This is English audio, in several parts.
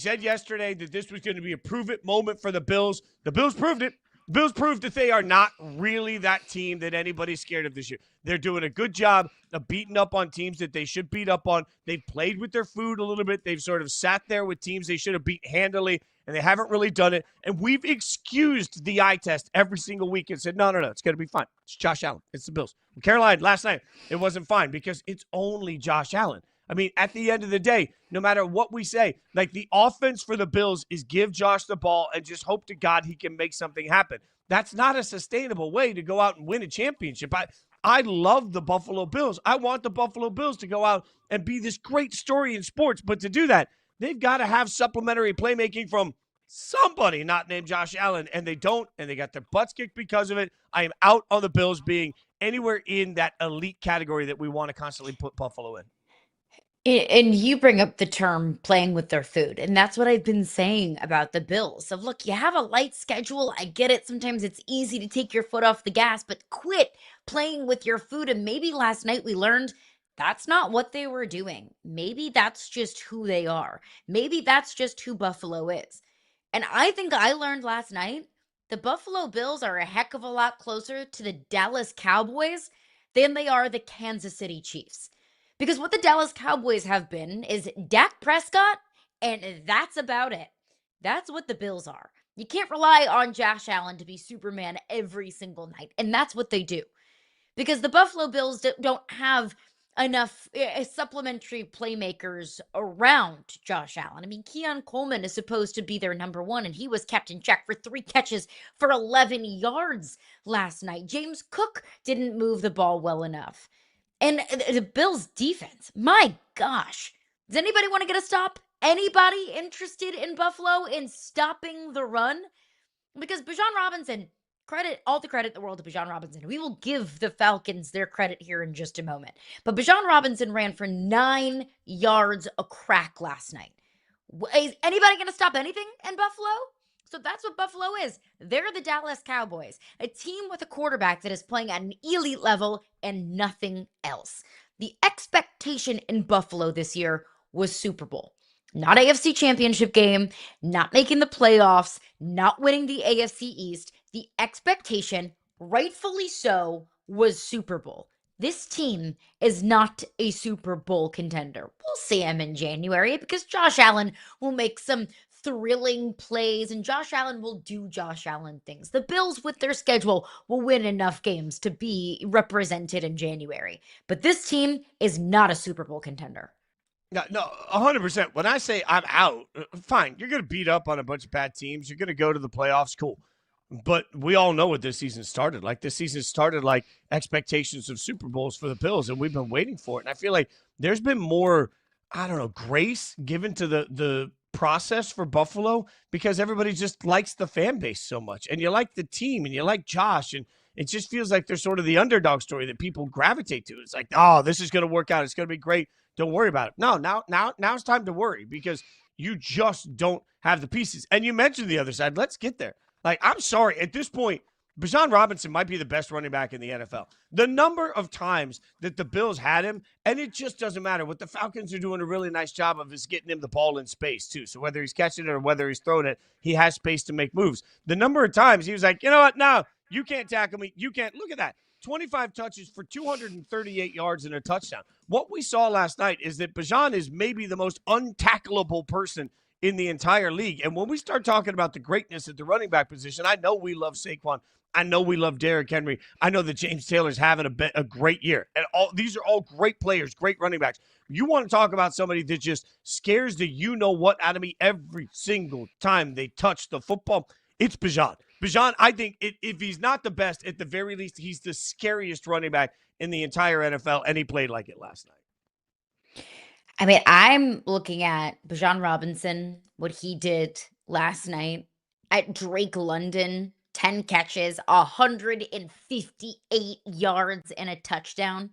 said yesterday that this was going to be a prove-it moment for the Bills. The Bills proved it. The Bills proved that they are not really that team that anybody's scared of this year. They're doing a good job of beating up on teams that they should beat up on. They've played with their food a little bit. They've sort of sat there with teams they should have beat handily, and they haven't really done it. And we've excused the eye test every single week and said, no, it's going to be fine. It's Josh Allen. It's the Bills. Carolina, last night, it wasn't fine because it's only Josh Allen. I mean, at the end of the day, no matter what we say, like the offense for the Bills is give Josh the ball and just hope to God he can make something happen. That's not a sustainable way to go out and win a championship. I love the Buffalo Bills. I want the Buffalo Bills to go out and be this great story in sports. But to do that, they've got to have supplementary playmaking from somebody not named Josh Allen, and they don't, and they got their butts kicked because of it. I am out on the Bills being anywhere in that elite category that we want to constantly put Buffalo in. And you bring up the term playing with their food. And that's what I've been saying about the Bills. So look, you have a light schedule. I get it. Sometimes it's easy to take your foot off the gas, but quit playing with your food. And maybe last night we learned that's not what they were doing. Maybe that's just who they are. Maybe that's just who Buffalo is. And I think I learned last night the Buffalo Bills are a heck of a lot closer to the Dallas Cowboys than they are the Kansas City Chiefs. Because what the Dallas Cowboys have been is Dak Prescott, and that's about it. That's what the Bills are. You can't rely on Josh Allen to be Superman every single night, and that's what they do. Because the Buffalo Bills don't have enough supplementary playmakers around Josh Allen. I mean, Keon Coleman is supposed to be their number one, and he was kept in check for 3 catches for 11 yards last night. James Cook didn't move the ball well enough. And the Bills' defense, my gosh. Does anybody want to get a stop? Anybody interested in Buffalo in stopping the run? Because Bijan Robinson, all the credit in the world to Bijan Robinson. We will give the Falcons their credit here in just a moment. But Bijan Robinson ran for 9 yards a crack last night. Is anybody going to stop anything in Buffalo? So that's what Buffalo is. They're the Dallas Cowboys, a team with a quarterback that is playing at an elite level and nothing else. The expectation in Buffalo this year was Super Bowl. Not AFC Championship game, not making the playoffs, not winning the AFC East. The expectation, rightfully so, was Super Bowl. This team is not a Super Bowl contender. We'll see him in January because Josh Allen will make some thrilling plays and Josh Allen will do Josh Allen things. The Bills with their schedule will win enough games to be represented in January. But this team is not a Super Bowl contender. No, 100%. When I say I'm out, fine. You're going to beat up on a bunch of bad teams. You're going to go to the playoffs. Cool. But we all know what this season started like. This season started like expectations of Super Bowls for the Bills, and we've been waiting for it. And I feel like there's been more, grace given to the process for Buffalo because everybody just likes the fan base so much. And you like the team, and you like Josh, and it just feels like they're sort of the underdog story that people gravitate to. It's like, oh, this is going to work out. It's going to be great. Don't worry about it. No, now it's time to worry because you just don't have the pieces. And you mentioned the other side. Let's get there. Like, I'm sorry. At this point, Bijan Robinson might be the best running back in the NFL. The number of times that the Bills had him, and it just doesn't matter. What the Falcons are doing a really nice job of is getting him the ball in space, too. So whether he's catching it or whether he's throwing it, he has space to make moves. The number of times he was like, you know what? No, you can't tackle me. You can't. Look at that. 25 touches for 238 yards and a touchdown. What we saw last night is that Bijan is maybe the most untackleable person in the entire league. And when we start talking about the greatness at the running back position, I know we love Saquon. I know we love Derrick Henry. I know that James Taylor's having a great year. And these are all great players, great running backs. You want to talk about somebody that just scares the you-know-what out of me every single time they touch the football? It's Bijan. Bijan, I think if he's not the best, at the very least, he's the scariest running back in the entire NFL, and he played like it last night. I mean, I'm looking at Bijan Robinson, what he did last night at Drake London, 10 catches, 158 yards, and a touchdown.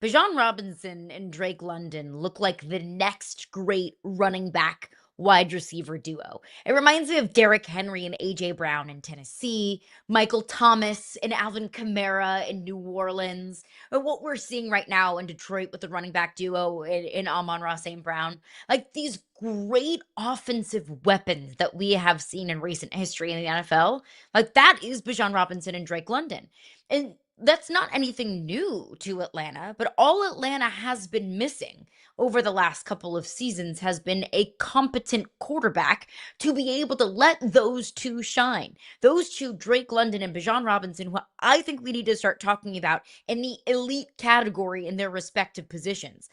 Bijan Robinson and Drake London look like the next great running back wide receiver duo. It reminds me of Derrick Henry and A.J. Brown in Tennessee, Michael Thomas and Alvin Kamara in New Orleans, or what we're seeing right now in Detroit with the running back duo in Amon-Ra St. Brown. Like these great offensive weapons that we have seen in recent history in the NFL, like that is Bijan Robinson and Drake London. And that's not anything new to Atlanta, but all Atlanta has been missing over the last couple of seasons has been a competent quarterback to be able to let those two shine. Those two, Drake London and Bijan Robinson, who I think we need to start talking about in the elite category in their respective positions.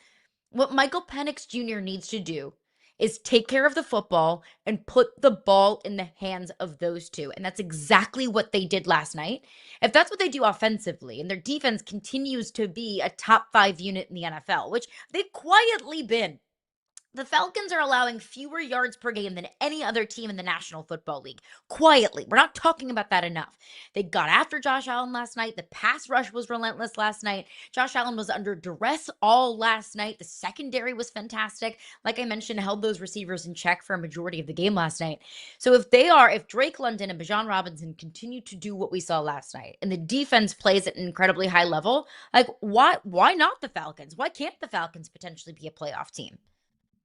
What Michael Penix Jr. needs to do is take care of the football and put the ball in the hands of those two. And that's exactly what they did last night. If that's what they do offensively, and their defense continues to be a top 5 unit in the NFL, which they've quietly been, the Falcons are allowing fewer yards per game than any other team in the National Football League. Quietly. We're not talking about that enough. They got after Josh Allen last night. The pass rush was relentless last night. Josh Allen was under duress all last night. The secondary was fantastic. Like I mentioned, held those receivers in check for a majority of the game last night. So if Drake London and Bijan Robinson continue to do what we saw last night, and the defense plays at an incredibly high level, like why not the Falcons? Why can't the Falcons potentially be a playoff team?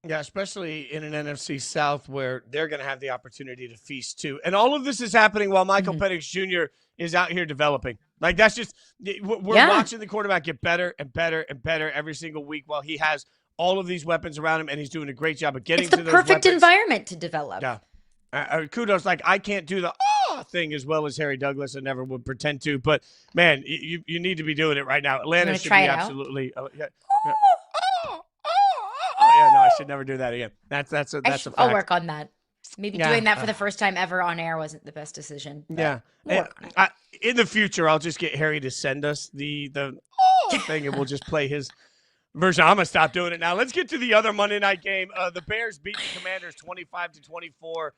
Yeah, especially in an NFC South where they're going to have the opportunity to feast too. And all of this is happening while Michael Penix Jr. is out here developing. Like that's just we're watching the quarterback get better and better and better every single week while he has all of these weapons around him and he's doing a great job of getting to those weapons. It's the perfect environment to develop. Yeah. Kudos. Like I can't do the thing as well as Harry Douglas. I never would pretend to, but man, you need to be doing it right now. Atlanta should be absolutely. Yeah, no, I should never do that again. That's a fact. I'll work on that. Maybe doing that for the first time ever on air wasn't the best decision. Yeah. In the future, I'll just get Harry to send us the thing, and we'll just play his version. I'm gonna stop doing it now. Let's get to the other Monday night game. The Bears beat the Commanders 25-24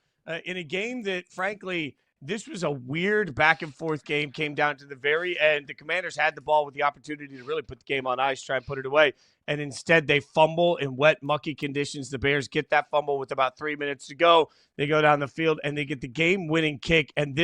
in a game that, frankly, this was a weird back and forth game. Came down to the very end. The Commanders had the ball with the opportunity to really put the game on ice, try and put it away. And instead they fumble in wet, mucky conditions. The Bears get that fumble with about 3 minutes to go. They go down the field and they get the game-winning kick. And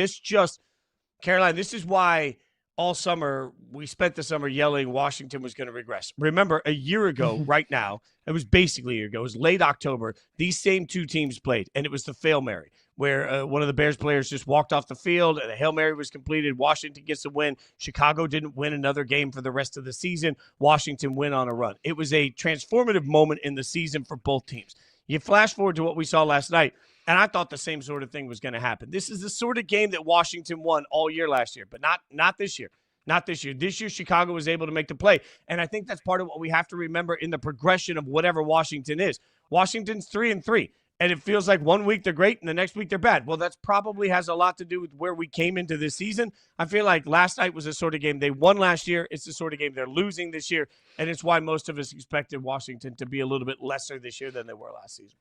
Caroline, this is why all summer we spent the summer yelling Washington was going to regress. Remember, a year ago, right now, it was basically a year ago. It was late October. These same two teams played, and it was the Hail Mary, where one of the Bears players just walked off the field, and the Hail Mary was completed. Washington gets a win. Chicago didn't win another game for the rest of the season. Washington went on a run. It was a transformative moment in the season for both teams. You flash forward to what we saw last night, and I thought the same sort of thing was going to happen. This is the sort of game that Washington won all year last year, but not this year. Not this year. This year, Chicago was able to make the play. And I think that's part of what we have to remember in the progression of whatever Washington is. Washington's 3-3. And it feels like one week they're great and the next week they're bad. Well, that's probably has a lot to do with where we came into this season. I feel like last night was the sort of game they won last year. It's the sort of game they're losing this year. And it's why most of us expected Washington to be a little bit lesser this year than they were last season.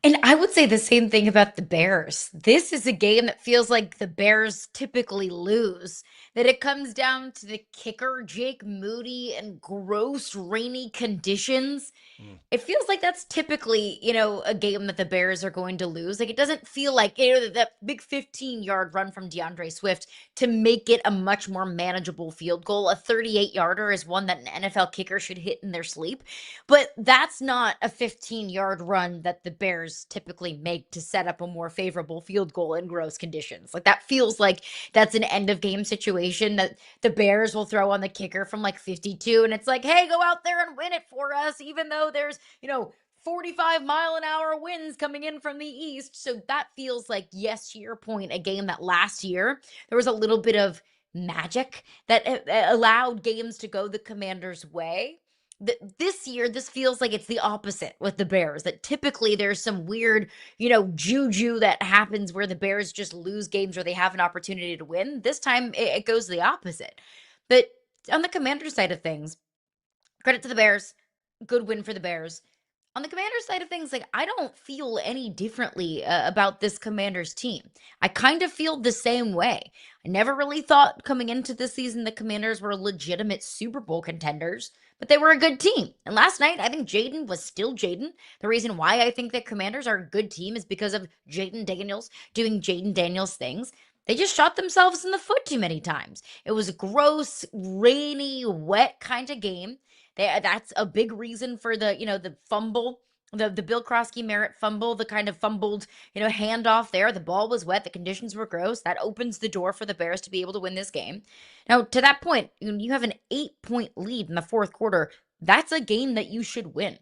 And I would say the same thing about the Bears. This is a game that feels like the Bears typically lose. That it comes down to the kicker, Jake Moody, and gross rainy conditions. It feels like that's typically, a game that the Bears are going to lose. Like it doesn't feel like that big 15-yard run from DeAndre Swift to make it a much more manageable field goal. A 38-yarder is one that an NFL kicker should hit in their sleep. But that's not a 15-yard run that the Bears typically make to set up a more favorable field goal in gross conditions. Like that feels like that's an end of game situation that the Bears will throw on the kicker from like 52. And it's like, hey, go out there and win it for us, even though there's, 45-mile-an-hour winds coming in from the east. So that feels like, yes, to your point, a game that last year there was a little bit of magic that allowed games to go the Commanders' way. This year, this feels like it's the opposite with the Bears, that typically there's some weird, juju that happens where the Bears just lose games where they have an opportunity to win. This time it goes the opposite. But on the Commanders side of things, credit to the Bears, good win for the Bears. On the Commanders side of things, like I don't feel any differently about this Commanders team. I kind of feel the same way. I never really thought coming into this season the Commanders were legitimate Super Bowl contenders. but they were a good team. And last night, I think Jaden was still Jaden. The reason why I think that Commanders are a good team is because of Jaden Daniels doing Jaden Daniels things. They just shot themselves in the foot too many times. It was a gross, rainy, wet kind of game. That's a big reason for the fumble, the Bill Krosky Merritt fumble, the kind of fumbled, handoff there. The ball was wet, the conditions were gross. That opens the door for the Bears to be able to win this game. Now, to that point, when you have an 8-point lead in the fourth quarter, that's a game that you should win.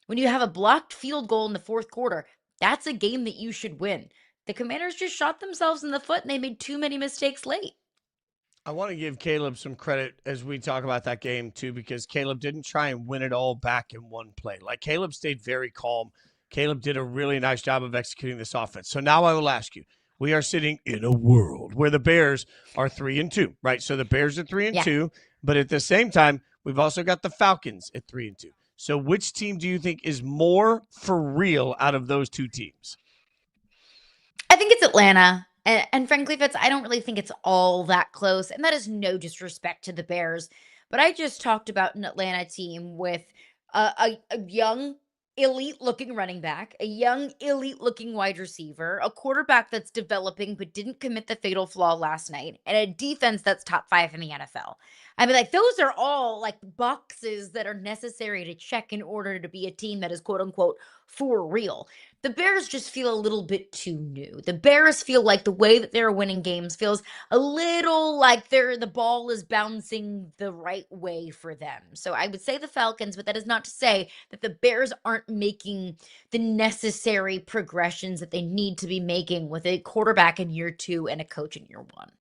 When you have a blocked field goal in the fourth quarter, that's a game that you should win. The Commanders just shot themselves in the foot and they made too many mistakes late. I want to give Caleb some credit as we talk about that game too, because Caleb didn't try and win it all back in one play. Like Caleb stayed very calm. Caleb did a really nice job of executing this offense. So now I will ask you, we are sitting in a world where the Bears are 3-2, right? So the Bears are 3-2, but at the same time, we've also got the Falcons at 3-2. So which team do you think is more for real out of those two teams? I think it's Atlanta. And frankly, Fitz, I don't really think it's all that close. And that is no disrespect to the Bears. But I just talked about an Atlanta team with a young, elite looking running back, a young, elite looking wide receiver, a quarterback that's developing but didn't commit the fatal flaw last night, and a defense that's top 5 in the NFL. I mean, like, those are all like boxes that are necessary to check in order to be a team that is quote unquote for real. The Bears just feel a little bit too new. The Bears feel like the way that they're winning games feels a little like the ball is bouncing the right way for them. So I would say the Falcons, but that is not to say that the Bears aren't making the necessary progressions that they need to be making with a quarterback in year 2 and a coach in year 1.